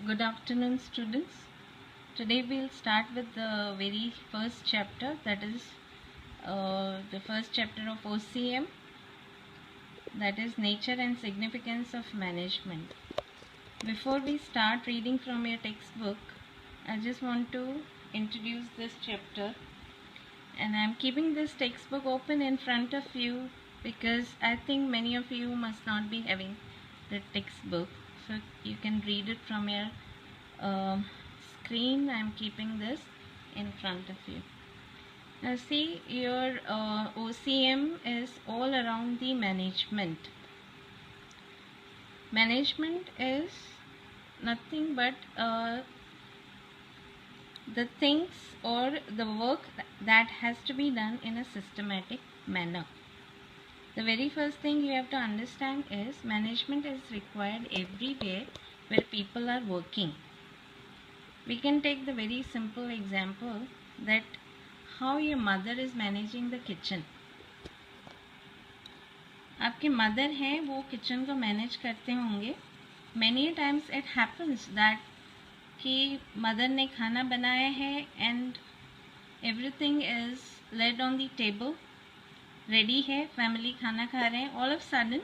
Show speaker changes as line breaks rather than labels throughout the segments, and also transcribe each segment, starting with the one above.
Good afternoon, students. Today we'll start with the very first chapter, that is the first chapter of OCM, that is Nature and Significance of Management. Before we start reading from your textbook, I just want to introduce this chapter, and I'm keeping this textbook open in front of you because I think many of you must not be having the textbook, so you can read it from your screen. I'm keeping this in front of you. Now see, your OCM is all around the management. Management is nothing but the things or the work that has to be done in a systematic manner. The very first thing you have to understand is management is required everywhere where people are working. We can take the very simple example that how your mother is managing the kitchen. आपके mother हैं, वो kitchen को manage करते होंगे. Many times it happens that कि mother ने खाना बनाया है and everything is laid on the table, ready है, फैमिली खाना खा रहे हैं. ऑल ऑफ सडन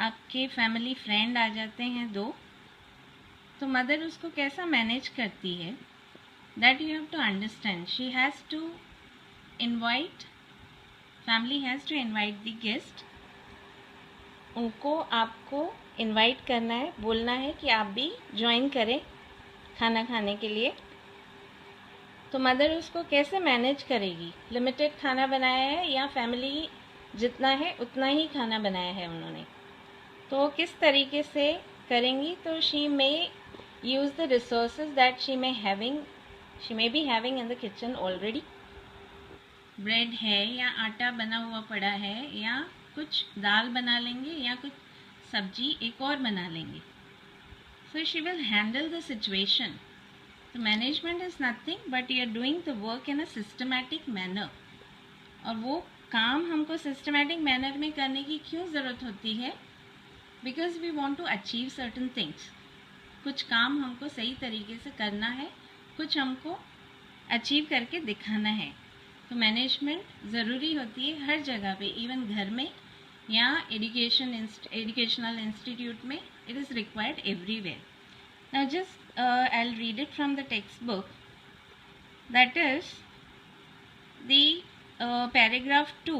आपके फैमिली फ्रेंड आ जाते हैं दो, तो मदर उसको कैसा मैनेज करती है, that you have to understand. She has to invite, family has to invite the guest. उनको आपको इनवाइट करना है, बोलना है कि आप भी ज्वाइन करें खाना खाने के लिए. तो मदर उसको कैसे मैनेज करेगी? लिमिटेड खाना बनाया है या फैमिली जितना है उतना ही खाना बनाया है उन्होंने, तो किस तरीके से करेंगी? तो she may use the resources that she may be having in the kitchen already. Bread है या आटा बना हुआ पड़ा है या कुछ दाल बना लेंगे या कुछ सब्जी एक और बना लेंगे. So she will handle the situation. तो management is nothing but you are doing the work in a systematic manner. और वो काम हमको सिस्टमैटिक मैनर में करने की क्यों ज़रूरत होती है? Because we want to achieve certain things. कुछ काम हमको सही तरीके से करना है, कुछ हमको अचीव करके दिखाना है. तो मैनेजमेंट ज़रूरी होती है हर जगह पे, इवन घर में या एजुकेशनल इंस्टीट्यूट में. It is required everywhere. Now just I'll read it from the textbook. That is the paragraph 2.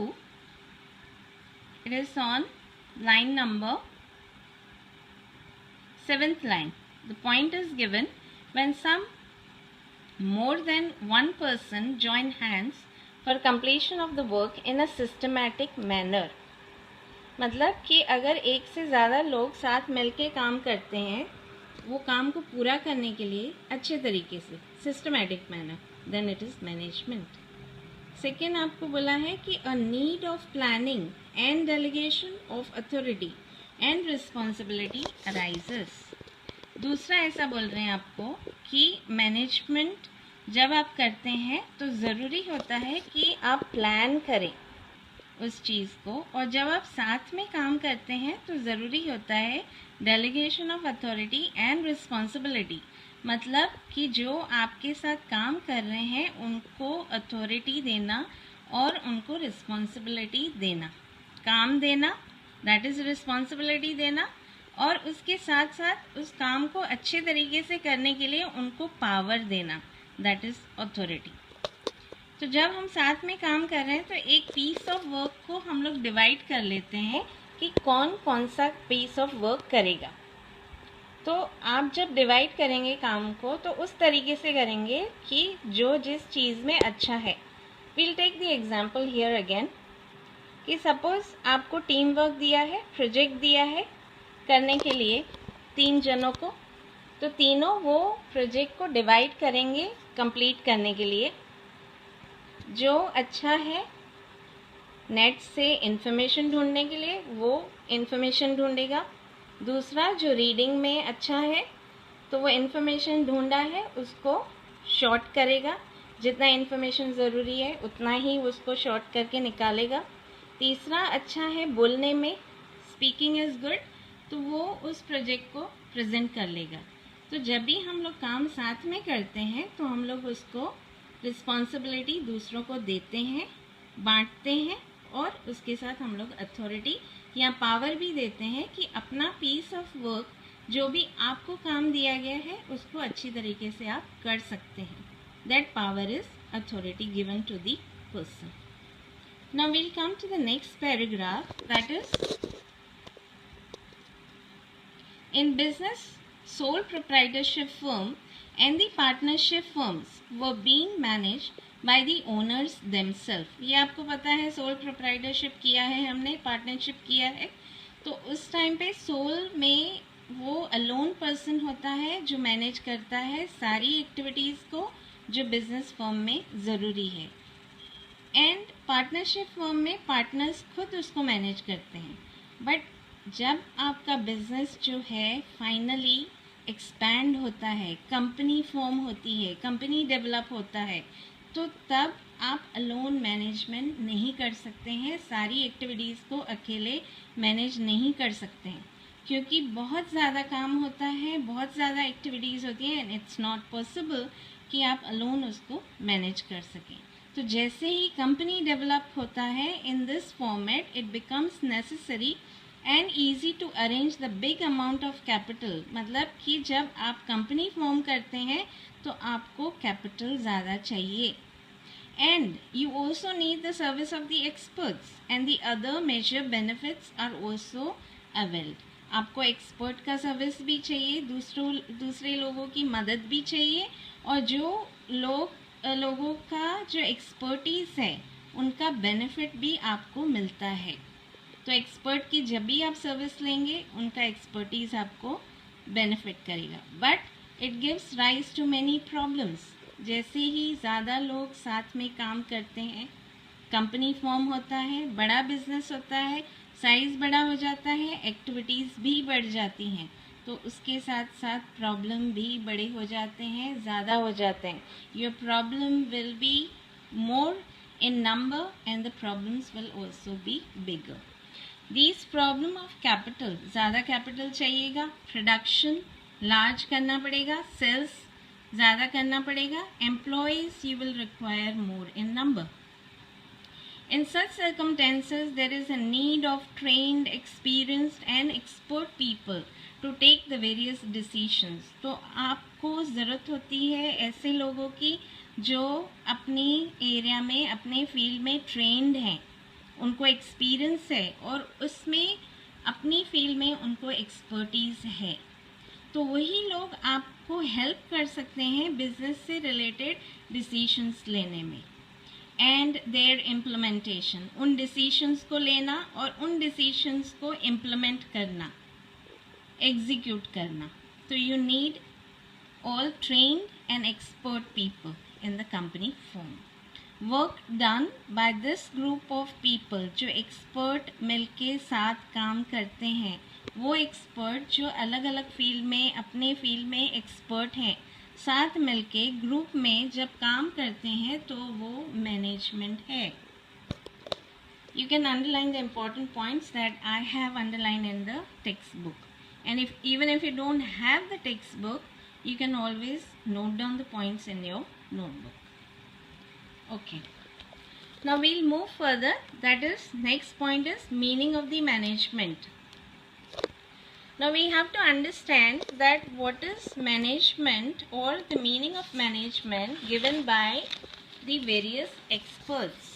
It is on line number 7th line. The point is given when some more than one person join hands for completion of the work in a systematic manner. मतलब कि अगर एक से ज़्यादा लोग साथ मिलके काम करते हैं वो काम को पूरा करने के लिए अच्छे तरीके से, systematic manner, then it is management. Second आपको बोला है कि a need of planning and delegation of authority and responsibility arises. दूसरा ऐसा बोल रहे हैं आपको कि मैनेजमेंट जब आप करते हैं तो ज़रूरी होता है कि आप प्लान करें उस चीज़ को, और जब आप साथ में काम करते हैं तो ज़रूरी होता है delegation of authority and responsibility. मतलब कि जो आपके साथ काम कर रहे हैं उनको अथॉरिटी देना और उनको रिस्पॉन्सिबिलिटी देना. काम देना दैट इज़ रिस्पॉन्सिबिलिटी देना, और उसके साथ साथ उस काम को अच्छे तरीके से करने के लिए उनको पावर देना, दैट इज़ अथॉरिटी. तो जब हम साथ में काम कर रहे हैं तो एक पीस ऑफ वर्क को हम लोग डिवाइड कर लेते हैं कि कौन कौन सा पीस ऑफ वर्क करेगा. तो आप जब डिवाइड करेंगे काम को तो उस तरीके से करेंगे कि जो जिस चीज़ में अच्छा है. We'll take the example here again कि सपोज आपको टीम वर्क दिया है, प्रोजेक्ट दिया है करने के लिए 3 जनों को, तो तीनों वो प्रोजेक्ट को डिवाइड करेंगे कंप्लीट करने के लिए. जो अच्छा है नेट से इंफॉर्मेशन ढूंढने के लिए वो इंफॉर्मेशन ढूंढेगा. दूसरा जो रीडिंग में अच्छा है तो वो इंफॉर्मेशन ढूंढा है उसको शॉर्ट करेगा, जितना इंफॉर्मेशन ज़रूरी है उतना ही उसको शॉर्ट करके निकालेगा. तीसरा अच्छा है बोलने में, स्पीकिंग इज़ गुड, तो वो उस प्रोजेक्ट को प्रेजेंट कर लेगा. तो जब भी हम लोग काम साथ में करते हैं तो हम लोग उसको रिस्पॉन्सिबिलिटी दूसरों को देते हैं, बांटते हैं, और उसके साथ हम लोग अथॉरिटी या पावर भी देते हैं कि अपना पीस ऑफ वर्क जो भी आपको काम दिया गया है उसको अच्छी तरीके से आप कर सकते हैं. That power is authority given to the person. Now we'll come to the next paragraph, that is, in business, sole proprietorship firm and the partnership firms were being managed by the owners themselves. ये आपको पता है sole proprietorship किया है हमने, partnership किया है, तो उस टाइम पे सोल में वो अलोन पर्सन होता है जो मैनेज करता है सारी एक्टिविटीज़ को जो बिजनेस फर्म में ज़रूरी है. एंड पार्टनरशिप फर्म में पार्टनर्स खुद उसको मैनेज करते हैं. बट जब आपका बिजनेस जो है फाइनली एक्सपैंड होता है, कंपनी फॉर्म होती है, कंपनी डेवलप होता है, तो तब आप अलोन मैनेजमेंट नहीं कर सकते हैं, सारी एक्टिविटीज़ को अकेले मैनेज नहीं कर सकते हैं, क्योंकि बहुत ज़्यादा काम होता है, बहुत ज़्यादा एक्टिविटीज़ होती हैं, एंड इट्स नॉट पॉसिबल कि आप अलोन उसको मैनेज कर सकें. तो जैसे ही कंपनी डेवलप होता है in this format, it becomes necessary and easy to arrange the big amount of capital. मतलब कि जब आप कंपनी फॉर्म करते हैं तो आपको कैपिटल ज़्यादा चाहिए. And you also need the service of the experts and the other major benefits are also availed. आपको एक्सपर्ट का सर्विस भी चाहिए, दूसरे लोगों की मदद भी चाहिए, और जो लोगों का जो एक्सपर्टीज़ है उनका बेनिफिट भी आपको मिलता है. तो एक्सपर्ट की जब भी आप सर्विस लेंगे उनका एक्सपर्टीज़ आपको बेनिफिट करेगा. But it gives rise to many problems. जैसे ही ज़्यादा लोग साथ में काम करते हैं, कंपनी फॉर्म होता है, बड़ा बिजनेस होता है, साइज़ बड़ा हो जाता है, एक्टिविटीज़ भी बढ़ जाती हैं, तो उसके साथ साथ प्रॉब्लम भी बड़े हो जाते हैं, ज़्यादा हो जाते हैं. Your problem will be more in number and the problems will also be bigger. These problem of capital, ज़्यादा कैपिटल चाहिएगा, प्रोडक्शन लार्ज करना पड़ेगा, सेल्स ज़्यादा करना पड़ेगा, employees you will require more in number. In such circumstances, there is a need of trained, experienced and expert people to take the various decisions. तो आपको ज़रूरत होती है ऐसे लोगों की जो अपनी एरिया में, अपने फील्ड में ट्रेंड हैं, उनको एक्सपीरियंस है और उसमें अपनी फील्ड में उनको एक्सपर्टीज़ है. तो वही लोग आपको हेल्प कर सकते हैं बिजनेस से रिलेटेड डिसीशंस लेने में. एंड देयर इम्प्लीमेंटेशन, उन डिसीशंस को लेना और उन डिसीशंस को इम्प्लीमेंट करना, एग्जीक्यूट करना. तो you need all trained and expert people in the company form. Work done by this group of people, जो एक्सपर्ट मिलके साथ काम करते हैं, वो एक्सपर्ट जो अलग अलग फील्ड में, अपने फील्ड में एक्सपर्ट हैं, साथ मिलके ग्रुप में जब काम करते हैं तो वो मैनेजमेंट है. You can underline the important points that I have underlined in the textbook. And even if you don't have the textbook, you can always note down the points in your notebook. Okay. Now we'll move further. That is, next point is meaning of the management. Now we have to understand that what is management or the meaning of management given by the various experts.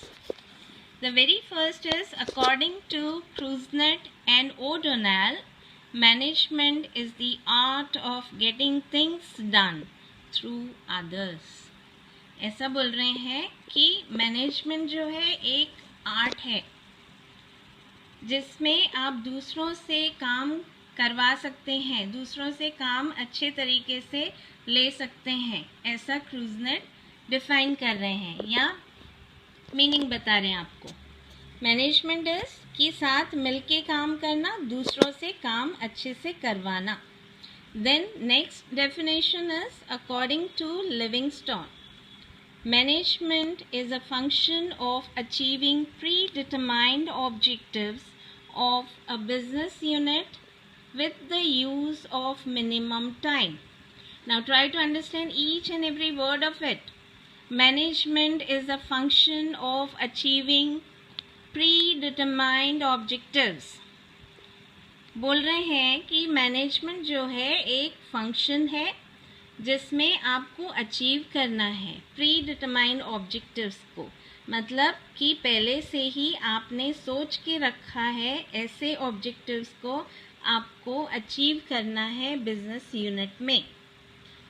The very first is, according to Krusnett and O'Donnell, management is the art of getting things done through others. ऐसा बोल रहे हैं कि management जो है एक art है जिसमें आप दूसरों से काम करवा सकते हैं, दूसरों से काम अच्छे तरीके से ले सकते हैं. ऐसा क्रूजनेट डिफाइन कर रहे हैं या मीनिंग बता रहे हैं आपको. मैनेजमेंट इज कि साथ मिलके काम करना, दूसरों से काम अच्छे से करवाना. Then next definition is, according to Livingstone, management is a function of achieving predetermined objectives of a business unit with the use of minimum time. Now try to understand each and every word of it. Management is a function of achieving predetermined objectives. बोल रहे हैं कि management जो है एक function है जिसमें आपको अचीव करना है प्री डिटरमाइंड ऑब्जेक्टिव्स को, मतलब कि पहले से ही आपने सोच के रखा है ऐसे ऑब्जेक्टिव्स को आपको अचीव करना है बिजनेस यूनिट में।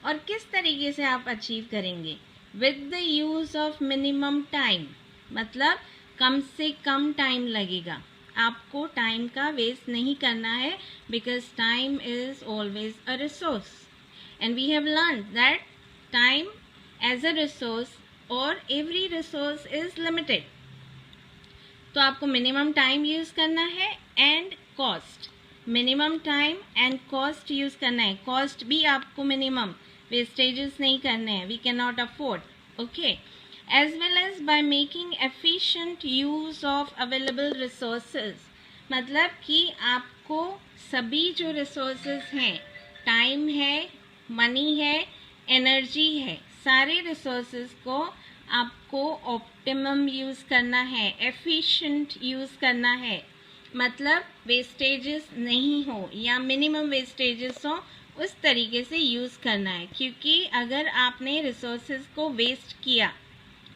और किस तरीके से आप अचीव करेंगे? With the use of minimum time, मतलब कम से कम टाइम लगेगा, आपको टाइम का वेस्ट नहीं करना है, because time is always a resource and we have learn that time as a resource और एवरी रिसोर्स इज लिमिटेड। तो आपको मिनिमम टाइम यूज करना है and cost, minimum time and cost use करना है। कॉस्ट भी आपको मिनिमम, वेस्टेजेस नहीं करने हैं, we can not afford, okay. as well as by making efficient use of available resources, मतलब कि आपको सभी जो resources हैं, टाइम है, मनी है, एनर्जी है, सारे resources को आपको optimum यूज़ करना है, efficient यूज़ करना है, मतलब वेस्टेजेस नहीं हो या मिनिमम वेस्टेजेस हो, उस तरीके से यूज़ करना है। क्योंकि अगर आपने रिसोर्सेज को वेस्ट किया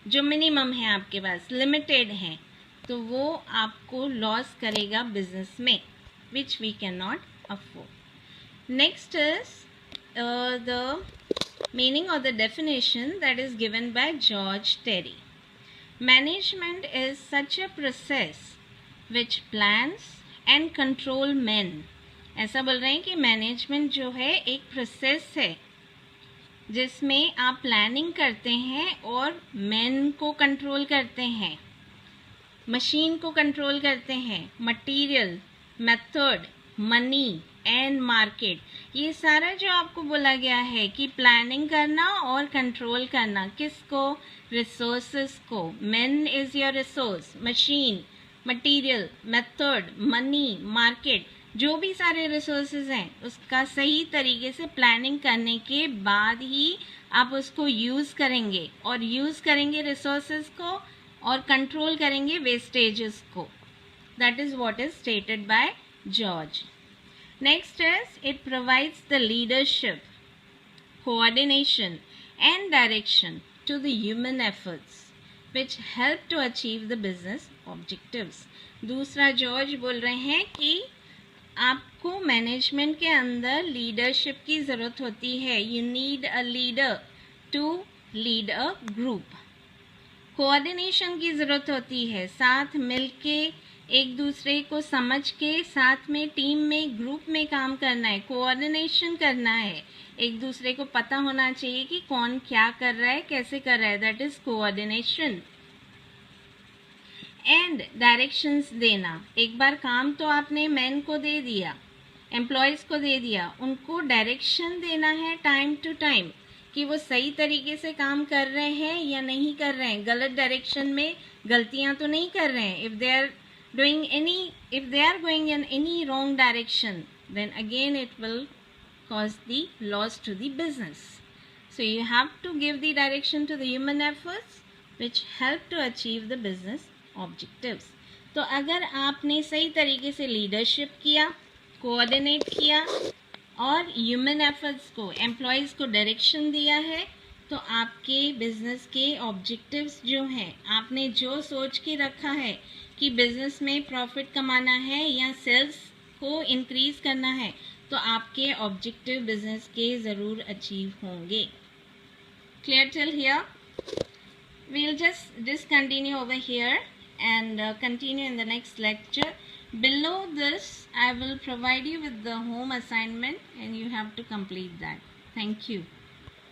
जो मिनिमम है आपके पास, लिमिटेड है, तो वो आपको लॉस करेगा बिजनेस में, which we can not afford. Next is the meaning और the definition that is given by George Terry. Management is such a process which plans and control man. ऐसा बोल रहे हैं कि मैनेजमेंट जो है एक प्रोसेस है जिसमें आप प्लानिंग करते हैं और मैन को कंट्रोल करते हैं, मशीन को कंट्रोल करते हैं, material, method, money and market, ये सारा जो आपको बोला गया है कि प्लानिंग करना और कंट्रोल करना, किसको? रिसोर्सेस को। Man is your resource, machine, material, method, money, market, जो भी सारे रिसोर्सेज हैं उसका सही तरीके से प्लानिंग करने के बाद ही आप उसको यूज़ करेंगे, और यूज़ करेंगे रिसोर्सेज को और कंट्रोल करेंगे वेस्टेजेस को। That is what is stated by George. Next is it provides the leadership, coordination and direction to the human efforts which help to achieve the business objectives. दूसरा George बोल रहे हैं कि आपको मैनेजमेंट के अंदर लीडरशिप की ज़रूरत होती है। You need a leader to lead a group. Coordination की ज़रूरत होती है, साथ मिलके एक दूसरे को समझ के साथ में टीम में ग्रुप में काम करना है, कोऑर्डिनेशन करना है, एक दूसरे को पता होना चाहिए कि कौन क्या कर रहा है, कैसे कर रहा है, that is coordination. And directions देना, एक बार काम तो आपने मैन को दे दिया, एम्प्लॉयज़ को दे दिया, उनको डायरेक्शन देना है टाइम टू टाइम कि वो सही तरीके से काम कर रहे हैं या नहीं कर रहे हैं, गलत डायरेक्शन में गलतियां तो नहीं कर रहे हैं। If they are going in any wrong direction, then again it will cause the loss to the business. So you have to give the direction to the human efforts which help to achieve the business objectives. तो अगर आपने सही तरीके से leadership किया, coordinate किया और human efforts को, एम्प्लॉयज़ को डायरेक्शन दिया है, तो आपके बिजनेस के ऑब्जेक्टिव्स जो हैं, आपने जो सोच के रखा है कि बिजनेस में प्रॉफिट कमाना है या सेल्स को इंक्रीज करना है, तो आपके ऑब्जेक्टिव बिजनेस के ज़रूर अचीव होंगे। Clear till here? We'll just discontinue over here and continue in the next lecture. Below this, I will provide you with the home assignment and you have to complete that. Thank you.